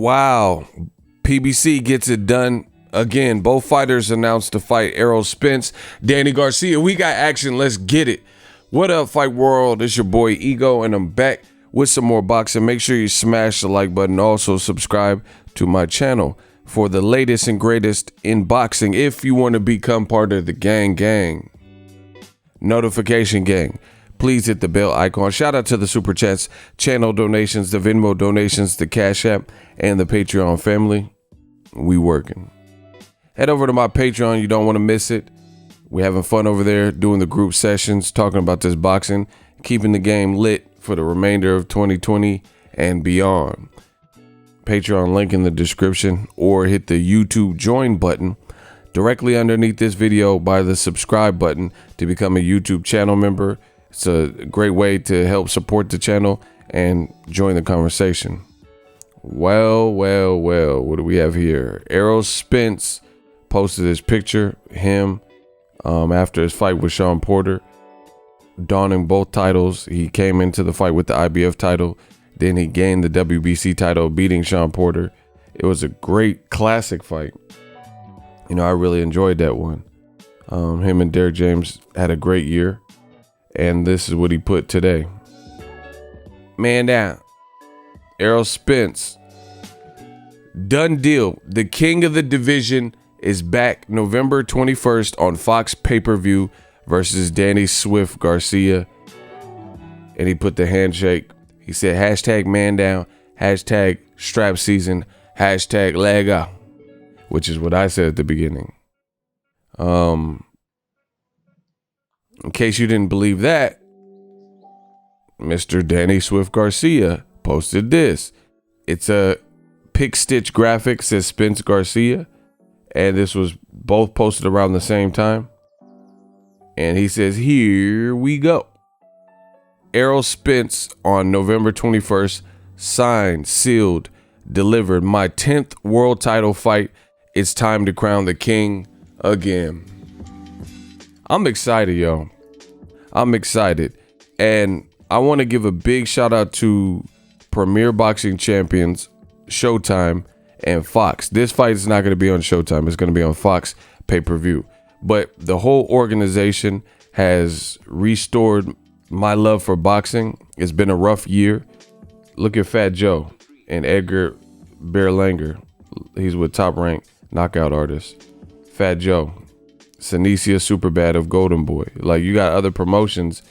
Wow. PBC gets it done again. Both fighters announced to fight. Errol Spence, Danny Garcia. We got action. Let's get it. What up, Fight World? It's your boy Ego, and I'm back with some more boxing. Make sure you smash the like button. Also, subscribe to my channel for the latest and greatest in boxing. If you want to become part of the gang, notification gang, please hit the bell icon. Shout out to the Super Chats, channel donations, the Venmo donations, the Cash App, and the Patreon family. We working. Head over to my Patreon. You don't want to miss it. We're having fun over there doing the group sessions, talking about this boxing, keeping the game lit for the remainder of 2020 and beyond. Patreon link in the description, or hit the YouTube join button directly underneath this video by the subscribe button to become a YouTube channel member. It's a great way to help support the channel and join the conversation. Well, what do we have here? Errol Spence posted his picture, him after his fight with Sean Porter, donning both titles. He came into the fight with the IBF title, then he gained the WBC title, beating Sean Porter. It was a great classic fight. You know, I really enjoyed that one. Him and Derek James had a great year, and this is what he put today. Man down. Errol Spence. Done deal. The king of the division is back November 21st on Fox pay-per-view versus Danny Swift Garcia. And he put the handshake. He said hashtag man down, hashtag strap season, hashtag leg out, which is what I said at the beginning. In case you didn't believe that, Mr. Danny Swift Garcia posted this. It's a pick stitch graphic, says Spence Garcia. And this was both posted around the same time. And he says, here we go. Errol Spence on November 21st, signed, sealed, delivered. My 10th world title fight. It's time to crown the king again. I'm excited, yo. I'm excited. And I want to give a big shout out to Premier Boxing Champions, Showtime, and Fox. This fight is not going to be on Showtime. It's going to be on Fox pay-per-view. But the whole organization has restored my love for boxing. It's been a rough year. Look at Fat Joe and Edgar Berlanger. He's with Top Rank knockout artist. Fat Joe. Sanicia Superbad of Golden Boy. Like, you got other promotions,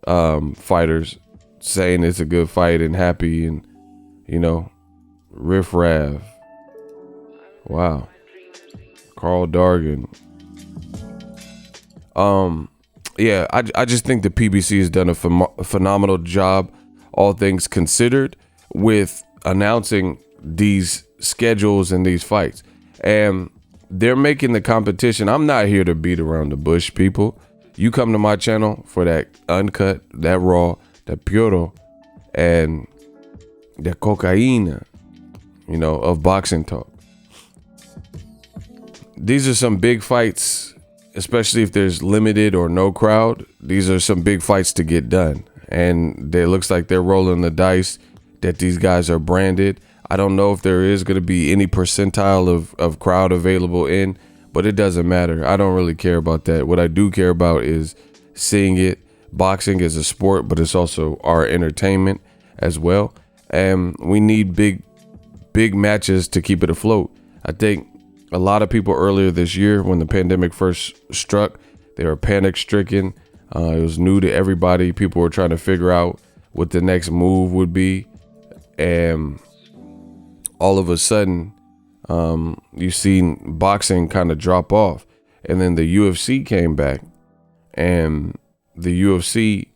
fighters saying it's a good fight and happy, and, you know, Riff Raff. Wow. Carl Dargan. Yeah, I just think the PBC has done a phenomenal job, all things considered, with announcing these schedules and these fights. And they're making the competition. I'm not here to beat around the bush, people. You come to my channel for that uncut, that raw, that puro, and the cocaína, you know, of boxing talk. These are some big fights, especially if there's limited or no crowd. These are some big fights to get done. And it looks like they're rolling the dice that these guys are branded. I don't know if there is going to be any percentile of crowd available in, but it doesn't matter. I don't really care about that. What I do care about is seeing it. Boxing is a sport, but it's also our entertainment as well. And we need big matches to keep it afloat. I think a lot of people earlier this year, when the pandemic first struck, they were panic stricken. It was new to everybody. People were trying to figure out what the next move would be. And all of a sudden, you've seen boxing kind of drop off. And then the UFC came back, and the UFC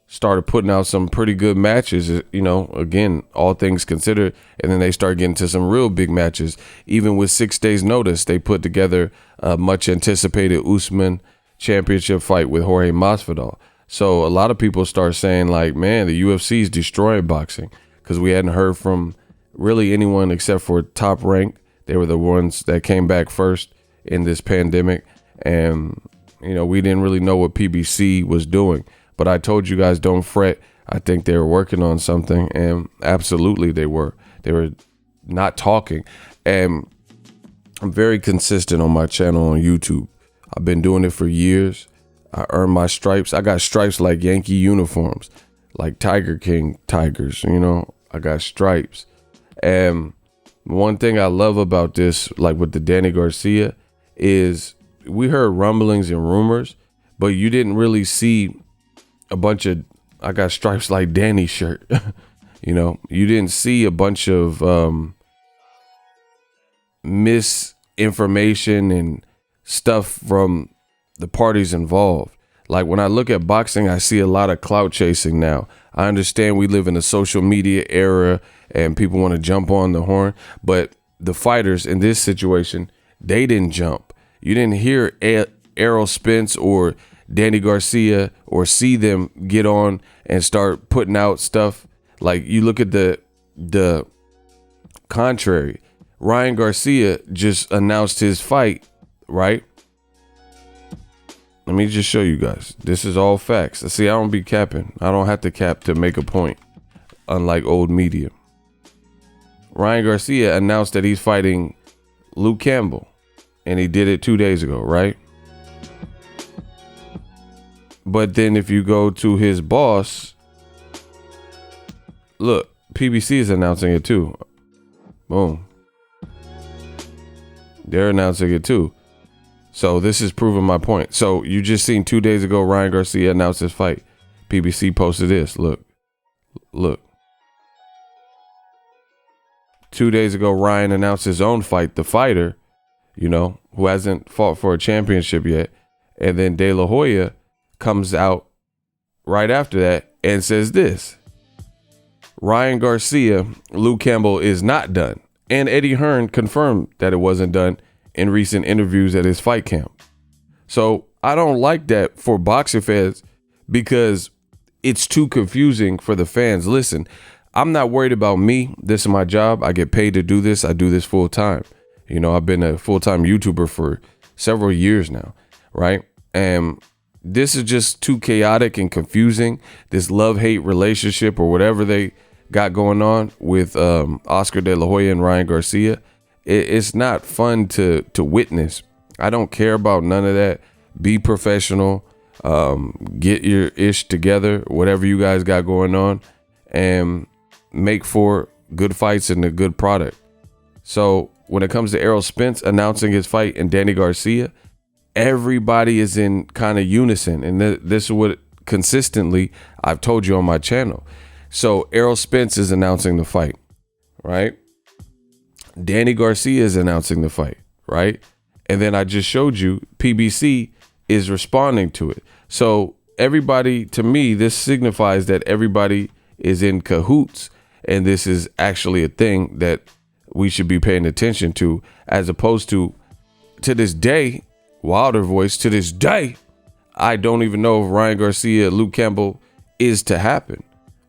started putting out some pretty good matches, you know, again, all things considered. And then they started getting to some real big matches. Even with 6 days notice, they put together a much anticipated Usman championship fight with Jorge Masvidal. So a lot of people start saying, like, man, the UFC is destroying boxing, because we hadn't heard from really anyone except for Top Rank. They were the ones that came back first in this pandemic. And, you know, we didn't really know what PBC was doing. But I told you guys, don't fret. I think they were working on something, and absolutely they were. They were not talking. And I'm very consistent on my channel on YouTube. I've been doing it for years. I earned my stripes. I got stripes like Yankee uniforms, like Tiger King Tigers, you know, I got stripes. And one thing I love about this, like with the Danny Garcia, is we heard rumblings and rumors, but you didn't really see a bunch of, I got stripes like Danny shirt. You know, you didn't see a bunch of misinformation and stuff from the parties involved. Like when I look at boxing, I see a lot of clout chasing now. I understand we live in a social media era and people want to jump on the horn, but the fighters in this situation, they didn't jump. You didn't hear Errol Spence or Danny Garcia or see them get on and start putting out stuff. Like you look at the contrary. Ryan Garcia just announced his fight, right? Let me just show you guys. This is all facts. See, I don't be capping. I don't have to cap to make a point, unlike old media. Ryan Garcia announced that he's fighting Luke Campbell, and he did it 2 days ago, right? But then if you go to his boss, look, PBC is announcing it too. Boom. They're announcing it too. So this is proving my point. So you just seen 2 days ago, Ryan Garcia announced his fight. PBC posted this. Look. 2 days ago, Ryan announced his own fight, the fighter, you know, who hasn't fought for a championship yet. And then De La Hoya comes out right after that and says this. Ryan Garcia, Luke Campbell is not done. And Eddie Hearn confirmed that it wasn't done in recent interviews at his fight camp. So I don't like that for boxing fans because it's too confusing for the fans. Listen, I'm not worried about me. This is my job. I get paid to do this. I do this full time. You know, I've been a full-time YouTuber for several years now, right? And this is just too chaotic and confusing. This love-hate relationship or whatever they got going on with Oscar De La Hoya and Ryan Garcia. It's not fun to witness. I don't care about none of that. Be professional. Get your ish together, whatever you guys got going on, and make for good fights and a good product. So when it comes to Errol Spence announcing his fight and Danny Garcia, everybody is in kind of unison. And this is what consistently I've told you on my channel. So Errol Spence is announcing the fight, right? Danny Garcia is announcing the fight, right? And then I just showed you PBC is responding to it. So everybody, to me, this signifies that everybody is in cahoots. And this is actually a thing that we should be paying attention to, as opposed to this day, Wilder voice, to this day, I don't even know if Ryan Garcia, Luke Campbell is to happen.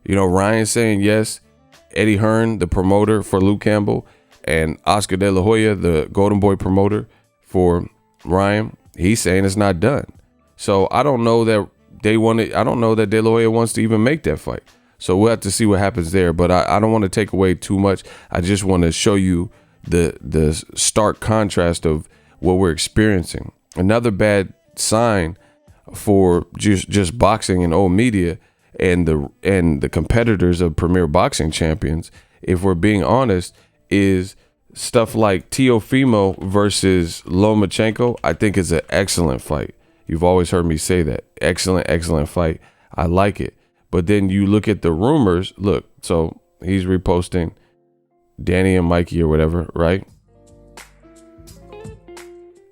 You know, Ryan saying yes, Eddie Hearn, the promoter for Luke Campbell, and Oscar De La Hoya, the Golden Boy promoter for Ryan, he's saying it's not done. So I don't know that I don't know that De La Hoya wants to even make that fight. So we'll have to see what happens there. But I don't want to take away too much. I just want to show you the stark contrast of what we're experiencing. Another bad sign for just boxing and old media and the competitors of premier boxing champions, if we're being honest, is stuff like Teofimo versus Lomachenko. I think is an excellent fight. You've always heard me say that. Excellent fight. I like it. But then you look at the rumors. Look, so he's reposting Danny and Mikey or whatever, right?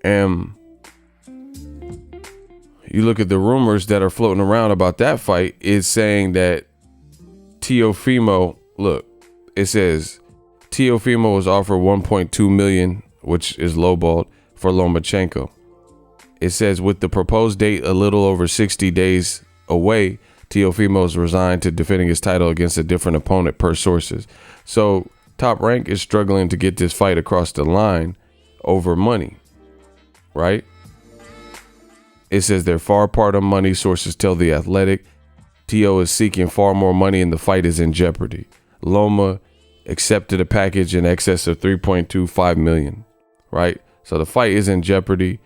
And you look at the rumors that are floating around about that fight, is saying that Teofimo, look, it says Teofimo was offered 1.2 million, which is lowballed, for Lomachenko. It says with the proposed date a little over 60 days away, Teofimo's resigned to defending his title against a different opponent per sources. So Top Rank is struggling to get this fight across the line over money, right? It says they're far apart on money. Sources tell The Athletic. Teo is seeking far more money and the fight is in jeopardy. Loma accepted a package in excess of 3.25 million, right? So the fight is in jeopardy,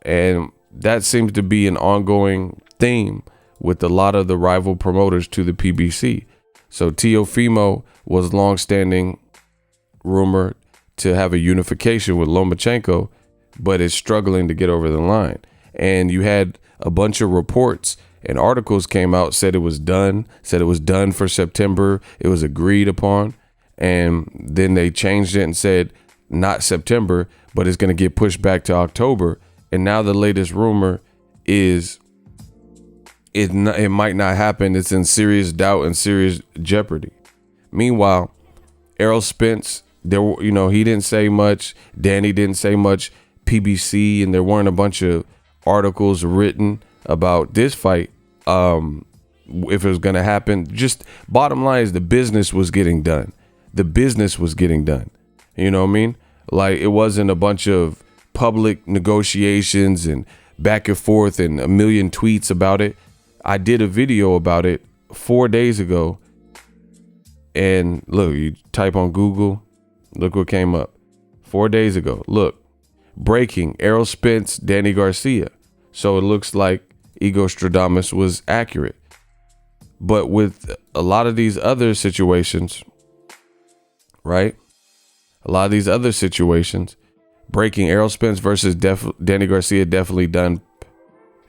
and that seems to be an ongoing theme with a lot of the rival promoters to the PBC. So Teofimo was longstanding rumored to have a unification with Lomachenko, but is struggling to get over the line. And you had a bunch of reports and articles came out, said it was done for September. It was agreed upon. And then they changed it and said not September, but it's going to get pushed back to October. And now the latest rumor is it might not happen. It's in serious doubt and serious jeopardy. Meanwhile, Errol Spence, he didn't say much. Danny didn't say much. PBC, and there weren't a bunch of articles written about this fight. If it was going to happen, just bottom line is the business was getting done. The business was getting done. You know what I mean? Like, it wasn't a bunch of public negotiations and back and forth and a million tweets about it. I did a video about it 4 days ago. And look, you type on Google, look what came up 4 days ago. Look, breaking: Errol Spence, Danny Garcia. So it looks like Ego Stradamus was accurate. But with a lot of these other situations, right? A lot of these other situations, breaking: Errol Spence versus Danny Garcia, definitely done.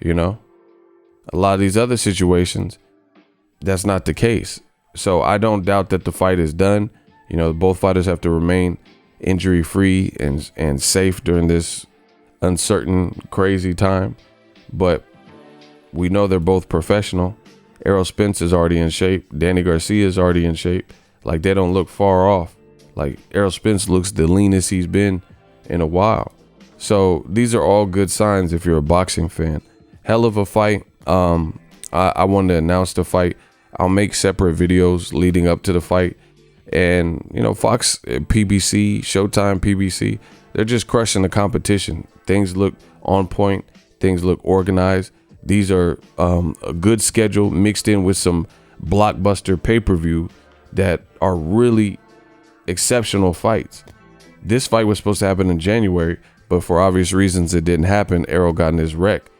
A lot of these other situations, that's not the case. So I don't doubt that the fight is done. Both fighters have to remain injury free and safe during this uncertain, crazy time. But we know they're both professional. Errol Spence is already in shape. Danny Garcia is already in shape. Like, they don't look far off. Like, Errol Spence looks the leanest he's been in a while. So these are all good signs if you're a boxing fan. Hell of a fight. I wanted to announce the fight. I'll make separate videos leading up to the fight. And, Fox PBC, Showtime PBC, they're just crushing the competition. Things look on point. Things look organized. These are a good schedule mixed in with some blockbuster pay-per-view that are really exceptional fights. This fight was supposed to happen in January, but for obvious reasons, it didn't happen. Errol got in his wreck,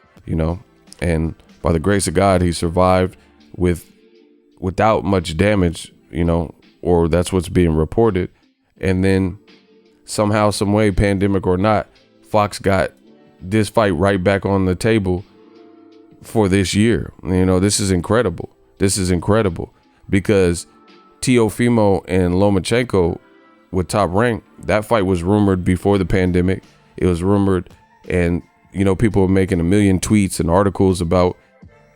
and by the grace of God, he survived without much damage, or that's what's being reported. And then somehow, some way, pandemic or not, Fox got this fight right back on the table for this year. This is incredible. This is incredible because Teofimo and Lomachenko with Top Rank, that fight was rumored before the pandemic. It was rumored, and people were making a million tweets and articles about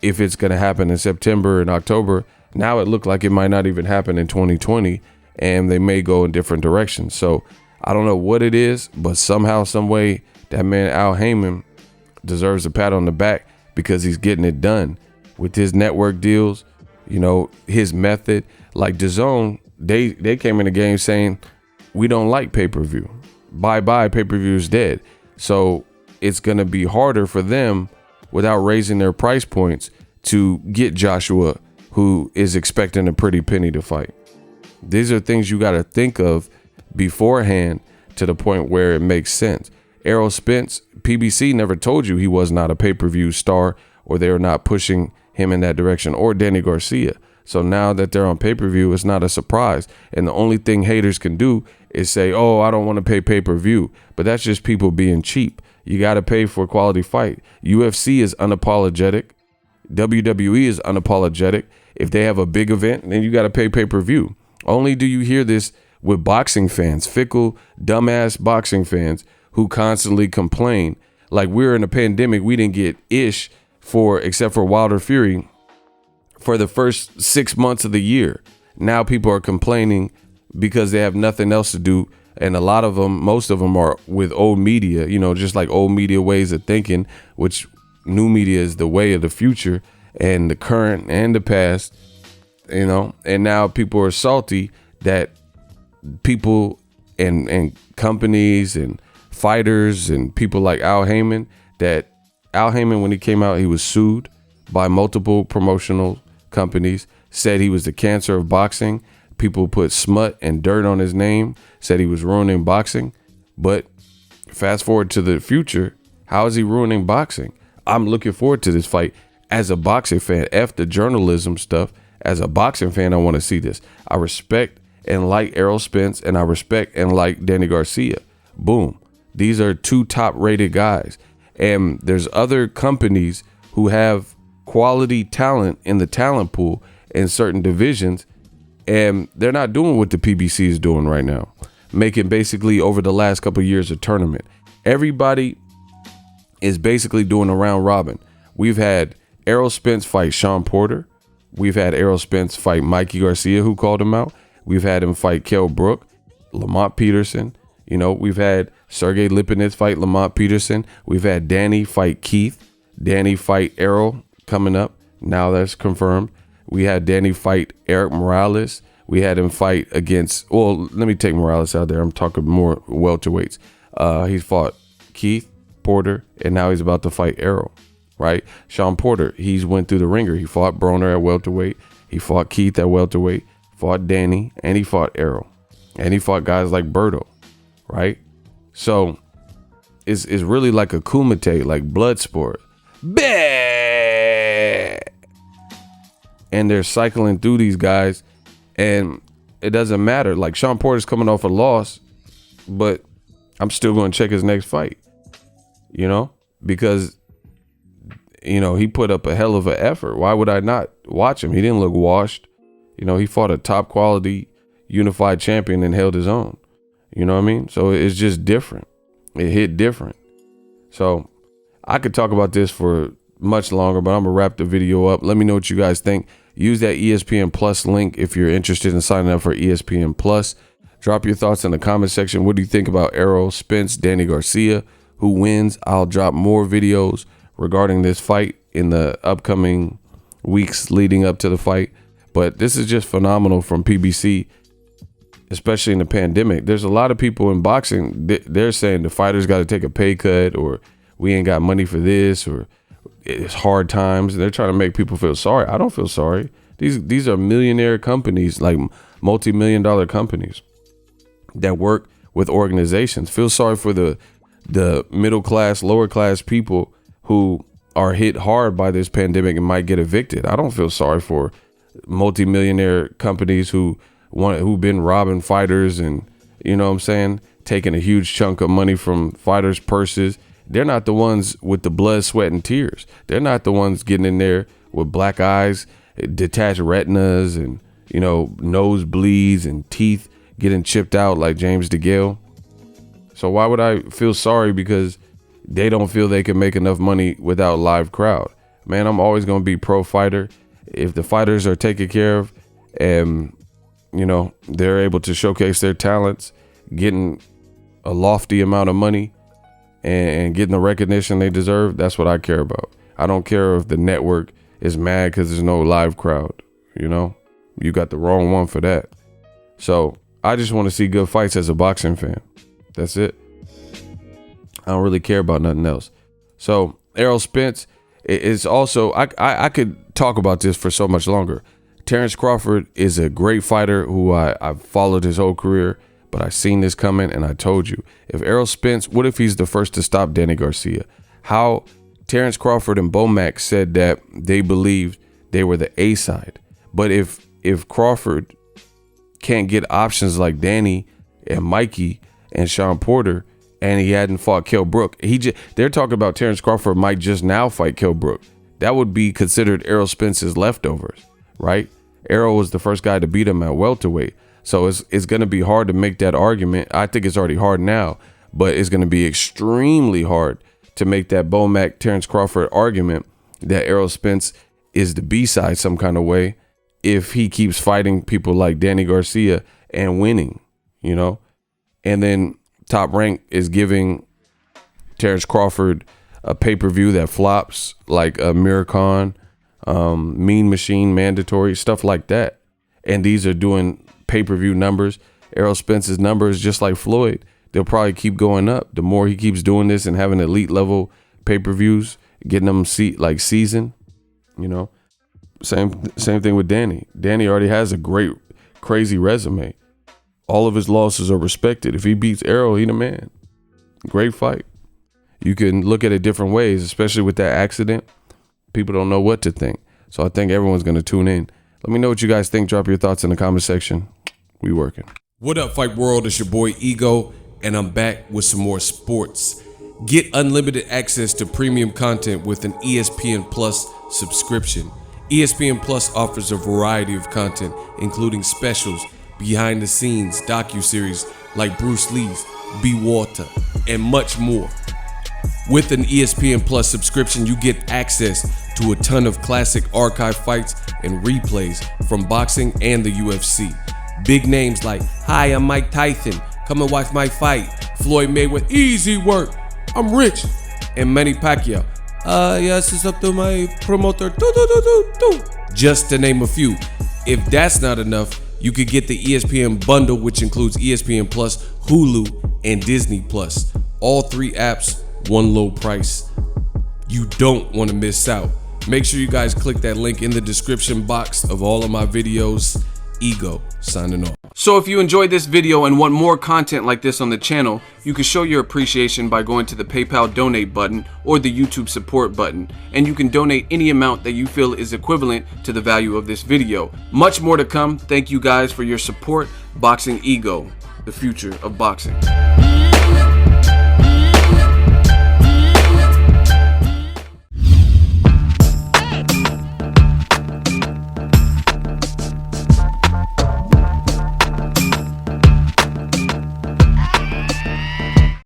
if it's going to happen in September and October. Now it looked like it might not even happen in 2020, and they may go in different directions. So I don't know what it is, but somehow, some way, that man Al Heyman deserves a pat on the back because he's getting it done with his network deals, his method. Like DAZN, they came in the game saying, we don't like pay-per-view. Bye-bye, pay-per-view is dead. So it's going to be harder for them without raising their price points to get Joshua, who is expecting a pretty penny to fight. These are things you got to think of beforehand to the point where it makes sense. Errol Spence, PBC never told you he was not a pay-per-view star, or they were not pushing him in that direction, or Danny Garcia. So now that they're on pay-per-view, it's not a surprise. And the only thing haters can do is say, oh, I don't want to pay pay-per-view. But that's just people being cheap. You got to pay for a quality fight. UFC is unapologetic. WWE is unapologetic. If they have a big event, then you got to pay pay-per-view. Only do you hear this with boxing fans, fickle, dumbass boxing fans who constantly complain. Like, we're in a pandemic, we didn't get ish except for Wilder Fury for the first 6 months of the year. Now people are complaining because they have nothing else to do. And a lot of them, most of them are with old media, just like old media ways of thinking, which new media is the way of the future and the current and the past, and now people are salty that people and companies and fighters and people like Al Heyman, when he came out, he was sued by multiple promotional companies, said he was the cancer of boxing, people put smut and dirt on his name, said he was ruining boxing. But fast forward to the future, how is he ruining boxing? I'm looking forward to this fight as a boxing fan. F the journalism stuff. As a boxing fan, I want to see this. I respect and like Errol Spence, and I respect and like Danny Garcia. Boom. These are two top rated guys. And there's other companies who have quality talent in the talent pool in certain divisions, and they're not doing what the PBC is doing right now, making basically over the last couple of years a tournament. Everybody is basically doing a round robin. We've had Errol Spence fight Sean Porter. We've had Errol Spence fight Mikey Garcia, who called him out. We've had him fight Kell Brook, Lamont Peterson. You know, we've had Sergey Lipinets fight Lamont Peterson. We've had Danny fight Keith. Danny fight Errol coming up. Now that's confirmed. We had Danny fight Eric Morales. We had him fight against, well, let me take Morales out there. I'm talking more welterweights. He's fought Keith, Porter, and now he's about to fight Errol, right? Sean Porter, he's went through the ringer. He fought Broner at welterweight. He fought Keith at welterweight, fought Danny, and he fought Errol. And he fought guys like Berto, right? So it's really like a kumite, like blood sport. And they're cycling through these guys, and it doesn't matter. Like Sean Porter's coming off a loss, but I'm still going to check his next fight, you know, because, you know, he put up a hell of an effort. Why would I not watch him? He didn't look washed. You know, he fought a top quality unified champion and held his own. You know what I mean? So it's just different. It hit different. So I could talk about this for much longer, but I'm gonna wrap the video up. Let me know what you guys think. Use that ESPN Plus link if you're interested in signing up for ESPN Plus. Drop your thoughts in the comment section. What do you think about Errol Spence, Danny Garcia? Who wins? I'll drop more videos regarding this fight in the upcoming weeks leading up to the fight. But this is just phenomenal from PBC, especially in the pandemic. There's a lot of people in boxing, they're saying the fighters got to take a pay cut, or we ain't got money for this, or it's hard times. They're trying to make people feel sorry. I don't feel sorry. These are millionaire companies, like multi-million-dollar companies that work with organizations. Feel sorry for the middle class, lower class people who are hit hard by this pandemic and might get evicted. I don't feel sorry for multi-millionaire companies who've been robbing fighters and, you know what I'm saying, taking a huge chunk of money from fighters' purses. They're not the ones with the blood, sweat, and tears. They're not the ones getting in there with black eyes, detached retinas, and, you know, nosebleeds and teeth getting chipped out like James DeGale. So why would I feel sorry because they don't feel they can make enough money without live crowd? Man, I'm always going to be pro fighter. If the fighters are taken care of and, you know, they're able to showcase their talents, getting a lofty amount of money and getting the recognition they deserve, that's what I care about. I don't care if the network is mad because there's no live crowd. You know, you got the wrong one for that. So I just want to see good fights as a boxing fan. That's it. I don't really care about nothing else. So Errol Spence is also, I could talk about this for so much longer. Terrence Crawford is a great fighter who I've followed his whole career, but I seen this coming, and I told you, if Errol Spence, what if he's the first to stop Danny Garcia? How Terrence Crawford and Bomac said that they believed they were the A side. But if Crawford can't get options like Danny and Mikey and Sean Porter, and he hadn't fought Kell Brook, they're talking about Terrence Crawford might just now fight Kell Brook. That would be considered Errol Spence's leftovers, right? Errol was the first guy to beat him at welterweight. So it's going to be hard to make that argument. I think it's already hard now, but it's going to be extremely hard to make that Bomac Terrence Crawford argument that Errol Spence is the B-side some kind of way if he keeps fighting people like Danny Garcia and winning, you know? And then Top Rank is giving Terrence Crawford a pay-per-view that flops, like a Miracon, Mean Machine mandatory, stuff like that. And these are doing pay-per-view numbers. Errol Spence's numbers, just like Floyd, they'll probably keep going up. The more he keeps doing this and having elite level pay-per-views, getting them season, you know. Same thing with Danny. Danny already has a great crazy resume. All of his losses are respected. If he beats Errol, he the man. Great fight. You can look at it different ways, especially with that accident. People don't know what to think. So I think everyone's going to tune in. Let me know what you guys think. Drop your thoughts in the comment section. We working. What up, Fight World? It's your boy Ego, and I'm back with some more sports. Get unlimited access to premium content with an ESPN Plus subscription. ESPN Plus offers a variety of content, including specials, behind the scenes, docuseries like Bruce Lee's Be Water, and much more. With an ESPN Plus subscription, you get access to a ton of classic archive fights and replays from boxing and the UFC. Big names like, "Hi, I'm Mike Tyson. Come and watch my fight." Floyd Mayweather, "Easy work. I'm rich." And Manny Pacquiao, "Yes, it's up to my promoter." Just to name a few. If that's not enough, you could get the ESPN bundle, which includes ESPN Plus, Hulu, and Disney Plus. All 3 apps, one low price. You don't want to miss out. Make sure you guys click that link in the description box of all of my videos. Ego signing off. So if you enjoyed this video and want more content like this on the channel, you can show your appreciation by going to the PayPal donate button or the YouTube support button, and you can donate any amount that you feel is equivalent to the value of this video. Much more to come. Thank you guys for your support. Boxingego, the future of boxing.